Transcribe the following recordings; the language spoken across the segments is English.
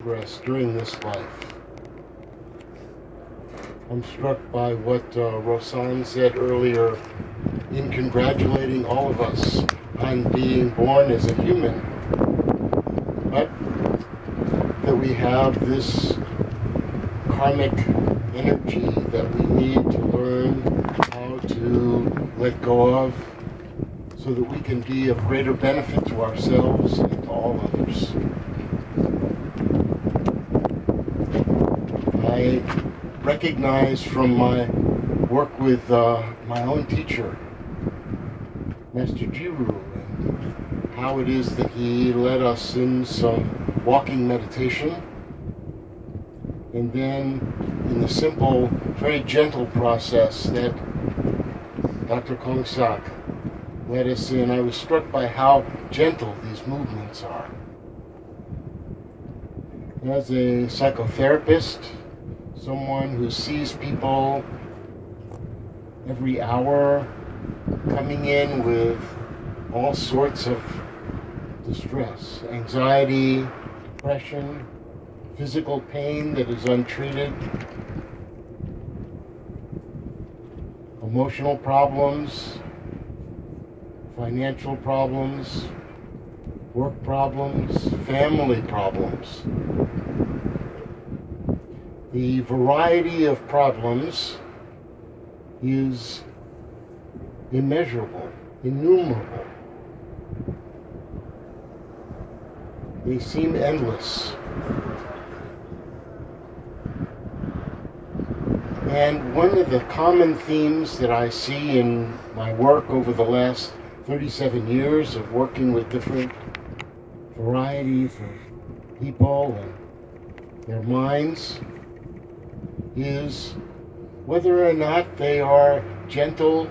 progress during this life. I'm struck by what Rosanne said earlier in congratulating all of us on being born as a human, but that we have this karmic energy that we need to learn how to let go of so that we can be of greater benefit to ourselves and to all others. I recognize from my work with my own teacher, Master Jiru, and how it is that he led us in some walking meditation, and then in the simple, very gentle process that Dr. Kongsak led us in. I was struck by how gentle these movements are. As a psychotherapist, someone who sees people every hour coming in with all sorts of distress, anxiety, depression, physical pain that is untreated, emotional problems, financial problems, work problems, family problems. The variety of problems is immeasurable, innumerable. They seem endless. And one of the common themes that I see in my work over the last 37 years of working with different varieties of people and their minds is whether or not they are gentle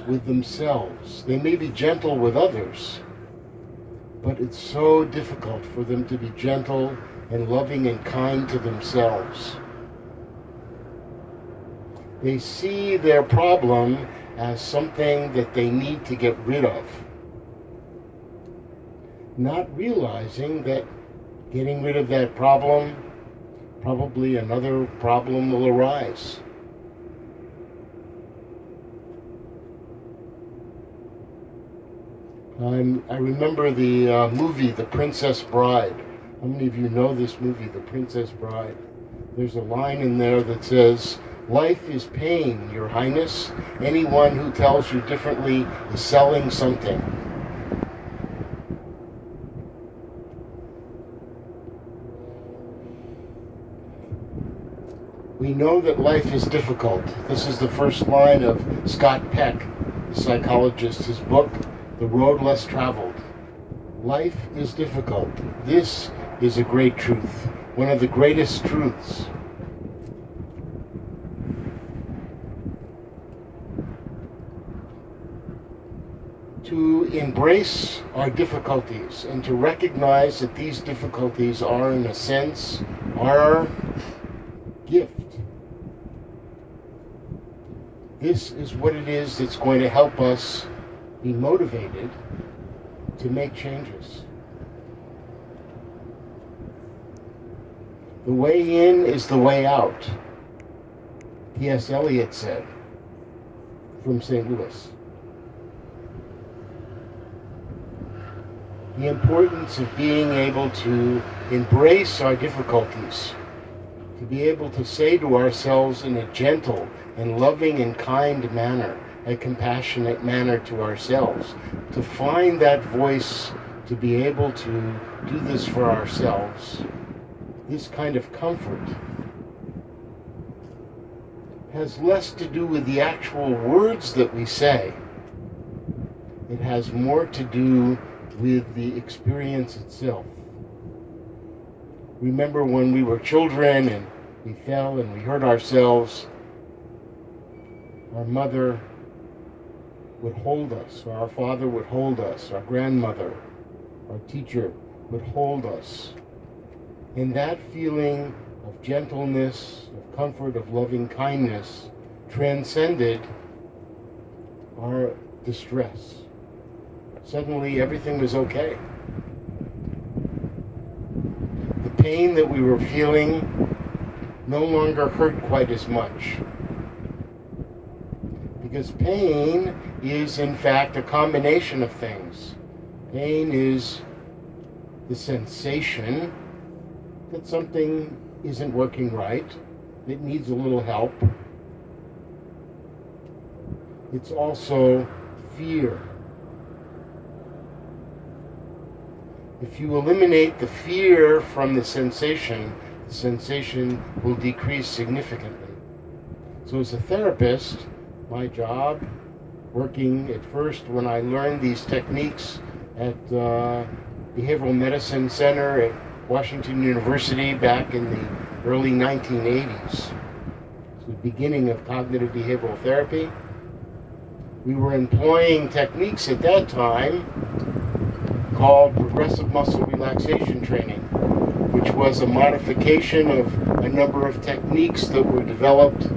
with themselves. They may be gentle with others, but it's so difficult for them to be gentle and loving and kind to themselves. They see their problem as something that they need to get rid of, not realizing that getting rid of that problem, probably another problem will arise. I remember the movie, The Princess Bride. How many of you know this movie, The Princess Bride? There's a line in there that says, "Life is pain, Your Highness. Anyone who tells you differently is selling something." We know that life is difficult. This is the first line of Scott Peck, the psychologist, his book, The Road Less Traveled. Life is difficult. This is a great truth, one of the greatest truths. To embrace our difficulties and to recognize that these difficulties are, in a sense, our gift. This is what it is that's going to help us be motivated to make changes. The way in is the way out, T.S. Eliot said, from St. Louis. The importance of being able to embrace our difficulties, to be able to say to ourselves in a gentle and loving and kind manner, a compassionate manner to ourselves, to find that voice, to be able to do this for ourselves. This kind of comfort has less to do with the actual words that we say. It has more to do with the experience itself. Remember when we were children and we fell and we hurt ourselves, our mother would hold us, or our father would hold us, our grandmother, our teacher would hold us. And that feeling of gentleness, of comfort, of loving kindness transcended our distress. Suddenly everything was okay. pain that we were feeling no longer hurt quite as much. Because pain is, in fact, a combination of things. Pain is the sensation that something isn't working right, it needs a little help. It's also fear. If you eliminate the fear from the sensation will decrease significantly. So as a therapist, my job, working at first when I learned these techniques at Behavioral Medicine Center at Washington University back in the early 1980s, the beginning of cognitive behavioral therapy, we were employing techniques at that time called progressive muscle relaxation training, which was a modification of a number of techniques that were developed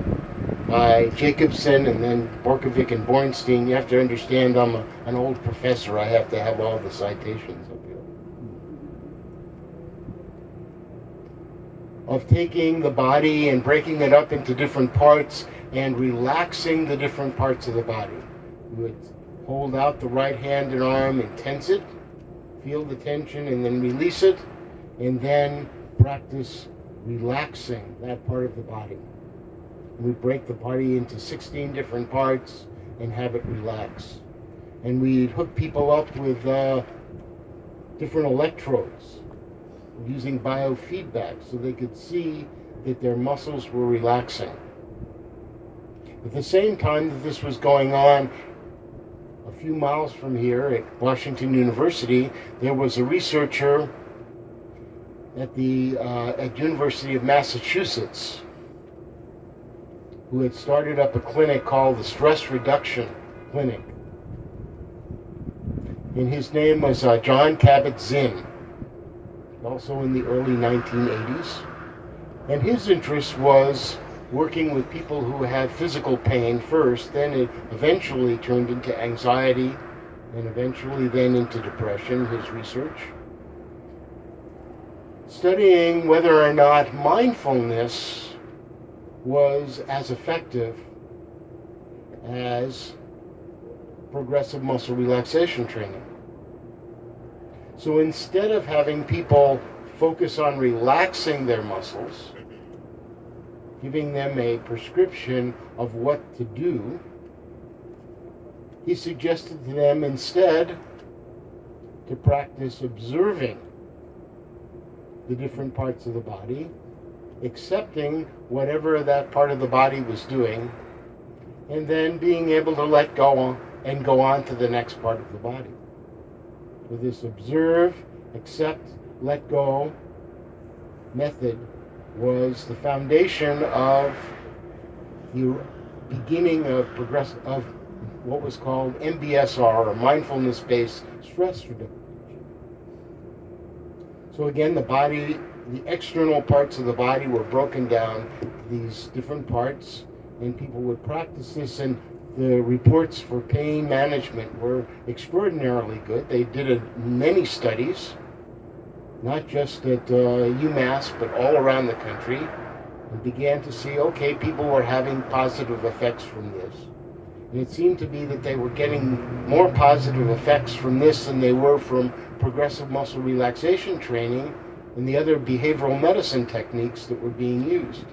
by Jacobson and then Borkovic and Bornstein. You have to understand I'm an old professor. I have to have all the citations up here. Of taking the body and breaking it up into different parts and relaxing the different parts of the body. You would hold out the right hand and arm and tense it, feel the tension and then release it, and then practice relaxing that part of the body. We break the body into 16 different parts and have it relax. And we'd hook people up with different electrodes using biofeedback so they could see that their muscles were relaxing. At the same time that this was going on, a few miles from here at Washington University, there was a researcher at the University of Massachusetts who had started up a clinic called the Stress Reduction Clinic. And his name was John Kabat-Zinn, also in the early 1980s. And his interest was working with people who had physical pain first, then it eventually turned into anxiety, and eventually then into depression, his research. Studying whether or not mindfulness was as effective as progressive muscle relaxation training. So instead of having people focus on relaxing their muscles, giving them a prescription of what to do, he suggested to them instead to practice observing the different parts of the body, accepting whatever that part of the body was doing, and then being able to let go and go on to the next part of the body. So this observe, accept, let go method was the foundation of the beginning of what was called MBSR, or mindfulness-based stress reduction. So again, the body, the external parts of the body were broken down, these different parts, and people would practice this, and the reports for pain management were extraordinarily good. They did many studies, not just at UMass, but all around the country, and began to see, okay, people were having positive effects from this. And it seemed to be that they were getting more positive effects from this than they were from progressive muscle relaxation training and the other behavioral medicine techniques that were being used.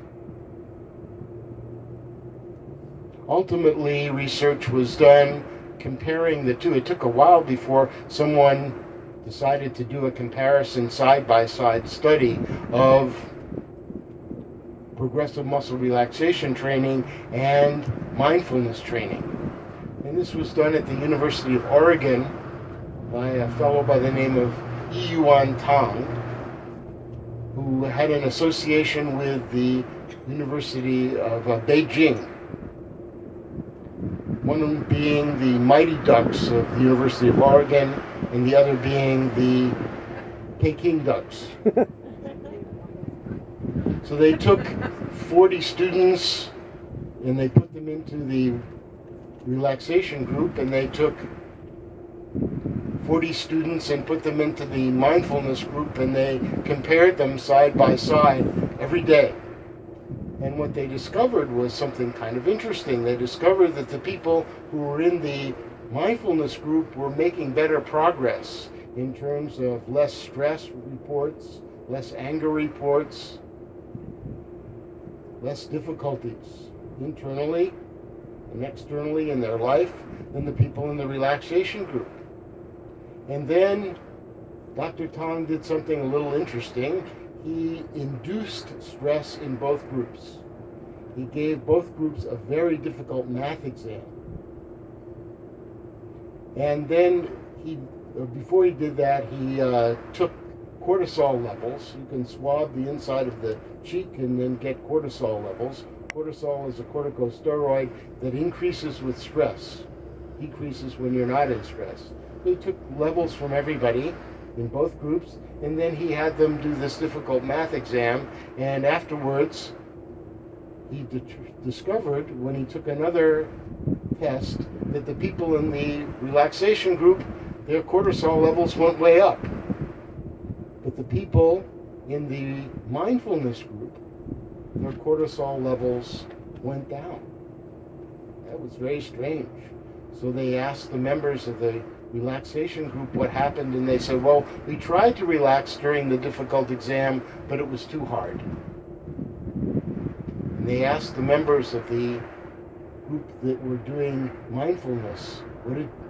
Ultimately, research was done comparing the two. It took a while before someone decided to do a comparison side-by-side study of progressive muscle relaxation training and mindfulness training. And this was done at the University of Oregon by a fellow by the name of Yuan Tang, who had an association with the University of Beijing. One being the Mighty Ducks of the University of Oregon, and the other being the Peking Ducks. So they took 40 students and they put them into the relaxation group, and they took 40 students and put them into the mindfulness group, and they compared them side by side every day. And what they discovered was something kind of interesting. They discovered that the people who were in the mindfulness group were making better progress in terms of less stress reports, less anger reports, less difficulties internally and externally in their life than the people in the relaxation group. And then Dr. Tong did something a little interesting. He induced stress in both groups. He gave both groups a very difficult math exam. And then before he did that, he took cortisol levels. You can swab the inside of the cheek and then get cortisol levels. Cortisol is a corticosteroid that increases with stress, decreases when you're not in stress. He took levels from everybody in both groups, and then he had them do this difficult math exam, and afterwards he discovered, when he took another test, that the people in the relaxation group, their cortisol levels went way up. But the people in the mindfulness group, their cortisol levels went down. That was very strange. So they asked the members of the relaxation group what happened, and they said, well, we tried to relax during the difficult exam, but it was too hard. And they asked the members of the group that were doing mindfulness,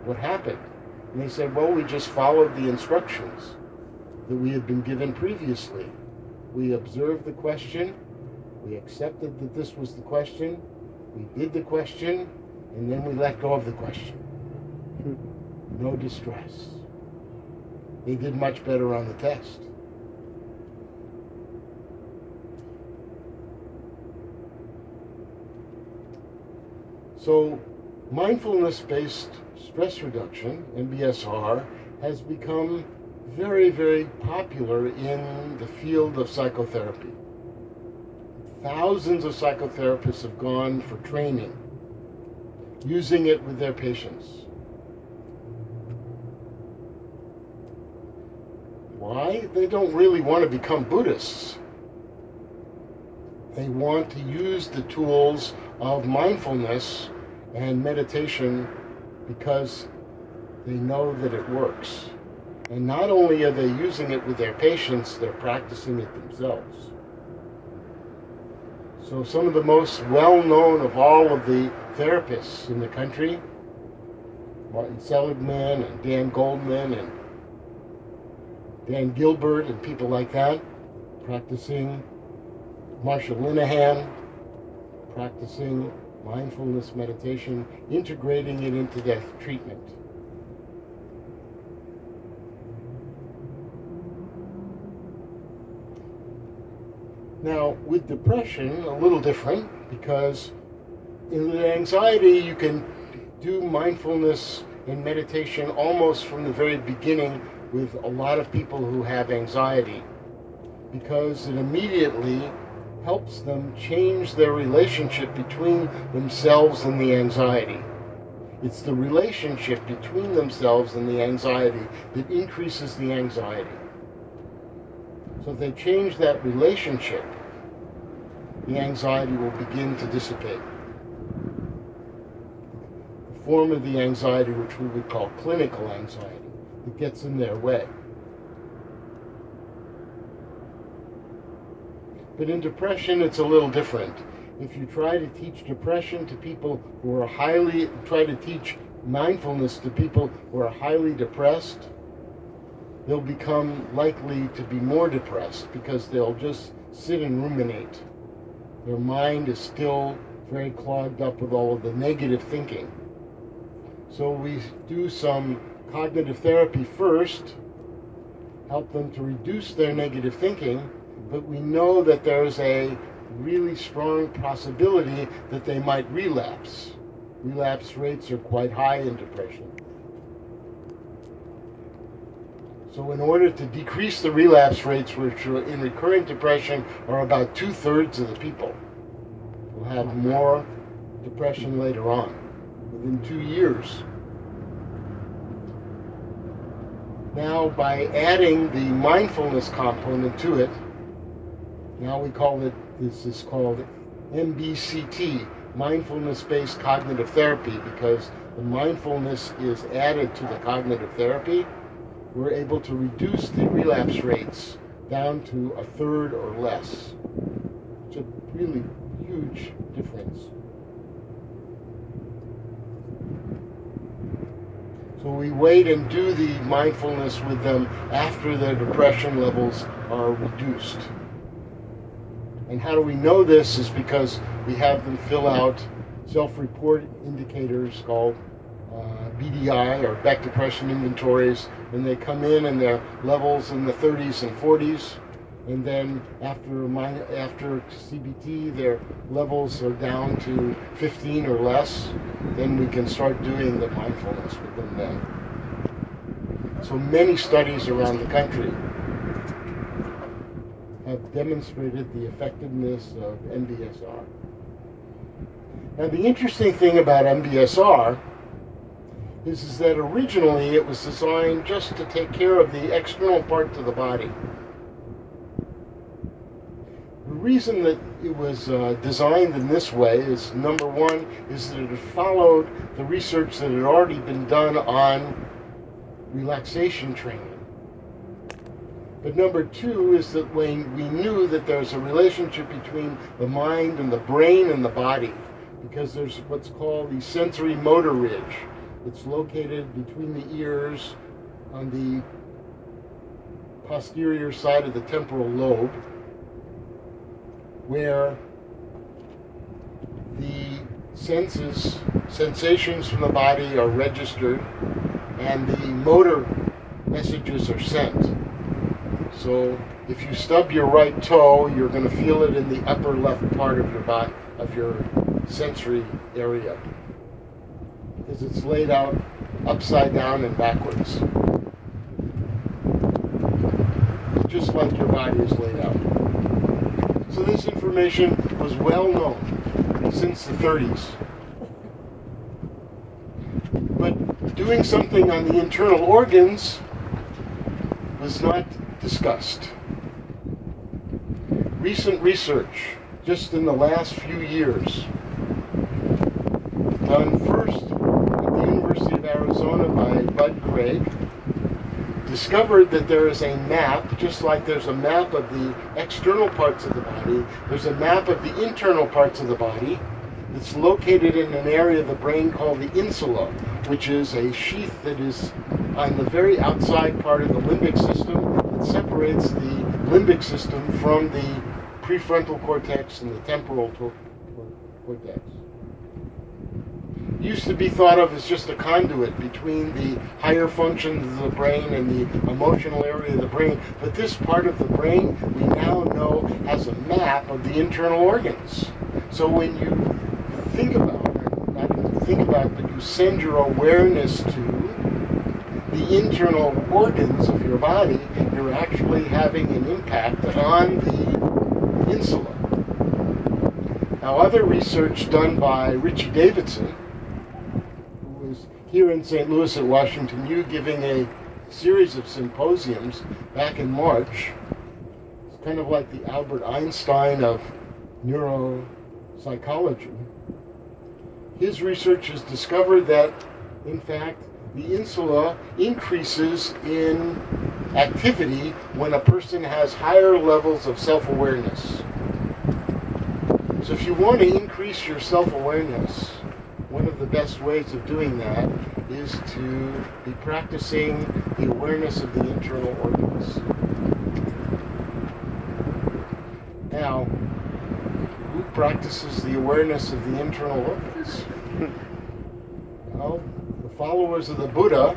what happened? And they said, well, we just followed the instructions that we had been given previously. We observed the question, we accepted that this was the question, we did the question, and then we let go of the question. No distress. They did much better on the test. So mindfulness-based stress reduction, MBSR, has become very, very popular in the field of psychotherapy. Thousands of psychotherapists have gone for training, using it with their patients. Why? They don't really want to become Buddhists. They want to use the tools of mindfulness and meditation because they know that it works. And not only are they using it with their patients, they're practicing it themselves. So some of the most well-known of all of the therapists in the country, Martin Seligman and Dan Goldman and Dan Gilbert and people like that, practicing, Marsha Linehan, practicing mindfulness meditation, integrating it into their treatment. Now, with depression, a little different, because in anxiety you can do mindfulness and meditation almost from the very beginning with a lot of people who have anxiety, because it immediately helps them change their relationship between themselves and the anxiety. It's the relationship between themselves and the anxiety that increases the anxiety. So if they change that relationship, the anxiety will begin to dissipate. The form of the anxiety, which we would call clinical anxiety, that gets in their way. But in depression, it's a little different. If you try to teach depression to people who are try to teach mindfulness to people who are highly depressed, they'll become likely to be more depressed because they'll just sit and ruminate. Their mind is still very clogged up with all of the negative thinking. So we do some cognitive therapy first, help them to reduce their negative thinking, but we know that there's a really strong possibility that they might relapse. Relapse rates are quite high in depression. So in order to decrease the relapse rates, which in recurrent depression are about 2/3 of the people, will have more depression later on, within 2 years. Now, by adding the mindfulness component to it, now we call it, this is called MBCT, Mindfulness-Based Cognitive Therapy, because the mindfulness is added to the cognitive therapy. We're able to reduce the relapse rates down to a third or less. It's a really huge difference. So we wait and do the mindfulness with them after their depression levels are reduced. And how do we know this is because we have them fill out self-report indicators called BDI, or back depression inventories, when they come in and their levels in the 30s and 40s, and then after CBT their levels are down to 15 or less, then we can start doing the mindfulness with them then. So many studies around the country have demonstrated the effectiveness of MBSR. Now, the interesting thing about MBSR is that originally it was designed just to take care of the external parts of the body. The reason that it was designed in this way is, number one, is that it followed the research that had already been done on relaxation training. But number two is that when we knew that there's a relationship between the mind and the brain and the body, because there's what's called the Sensorimotor Ridge. It's located between the ears on the posterior side of the temporal lobe, where the sensations from the body are registered and the motor messages are sent. So if you stub your right toe, you're going to feel it in the upper left part of your body, of your sensory area, because it's laid out upside down and backwards, just like your body is laid out. So this information was well known since the 30s. But doing something on the internal organs was not discussed. Recent research, just in the last few years, done first at the University of Arizona by Bud Craig, discovered that there is a map, just like there's a map of the external parts of the body, there's a map of the internal parts of the body that's located in an area of the brain called the insula, which is a sheath that is on the very outside part of the limbic system that separates the limbic system from the prefrontal cortex and the temporal cortex. Used to be thought of as just a conduit between the higher functions of the brain and the emotional area of the brain, but this part of the brain we now know has a map of the internal organs. So when you think about, not even think about, but you send your awareness to the internal organs of your body, you're actually having an impact on the insula. Now, other research done by Richie Davidson, here in St. Louis at Washington U, giving a series of symposiums back in March. It's kind of like the Albert Einstein of neuropsychology. His research has discovered that, in fact, the insula increases in activity when a person has higher levels of self-awareness. So if you want to increase your self-awareness, one of the best ways of doing that is to be practicing the awareness of the internal organs. Now, who practices the awareness of the internal organs? Well, the followers of the Buddha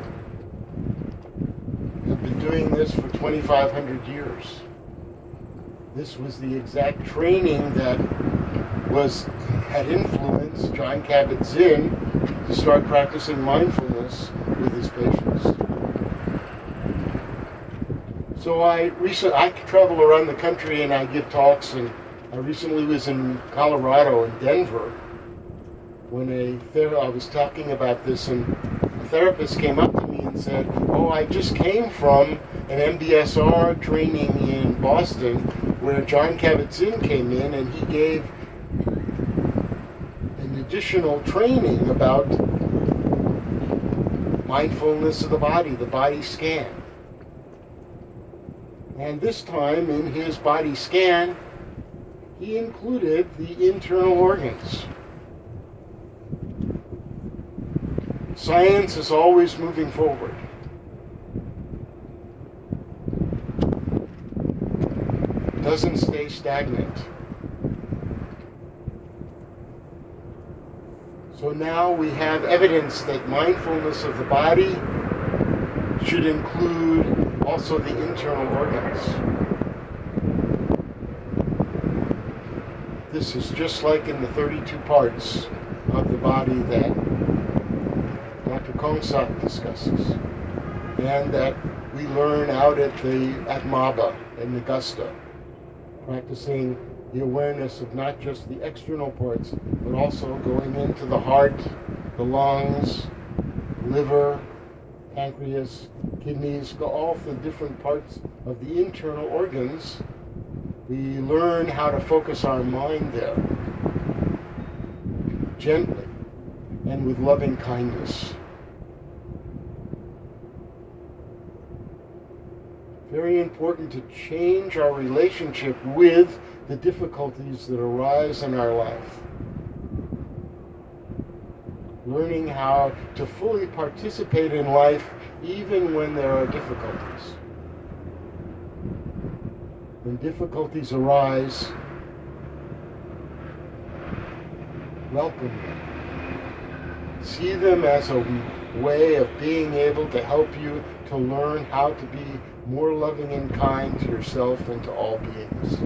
have been doing this for 2,500 years. This was the exact training that had influenced John Kabat-Zinn to start practicing mindfulness with his patients. So I travel around the country and I give talks, and I recently was in Colorado, in Denver, when I was talking about this, and a therapist came up to me and and said, oh, I just came from an MBSR training in Boston where John Kabat-Zinn came in and he gave an additional training about mindfulness of the body scan. And this time in his body scan, he included the internal organs. Science is always moving forward. It doesn't stay stagnant. So now we have evidence that mindfulness of the body should include also the internal organs. This is just like in the 32 parts of the body that Dr. Kongsak discusses, and that we learn out at MABA in Augusta, practicing the awareness of not just the external parts, but also going into the heart, the lungs, liver, pancreas, kidneys, all the different parts of the internal organs. We learn how to focus our mind there, gently and with loving kindness. Very important to change our relationship with the difficulties that arise in our life. Learning how to fully participate in life even when there are difficulties. When difficulties arise, welcome them. See them as a way of being able to help you to learn how to be more loving and kind to yourself and to all beings.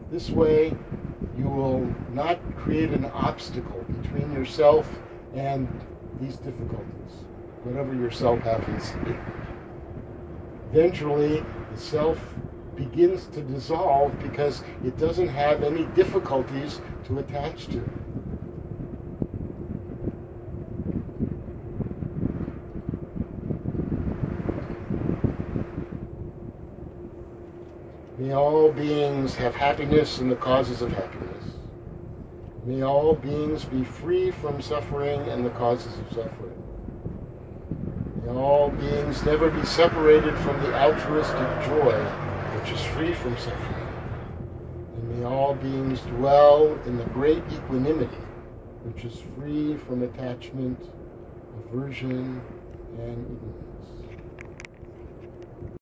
This way, you will not create an obstacle between yourself and these difficulties, whatever your self happens to be. Eventually, the self begins to dissolve because it doesn't have any difficulties to attach to. May all beings have happiness and the causes of happiness. May all beings be free from suffering and the causes of suffering. May all beings never be separated from the altruistic joy which is free from suffering. And may all beings dwell in the great equanimity which is free from attachment, aversion, and ignorance.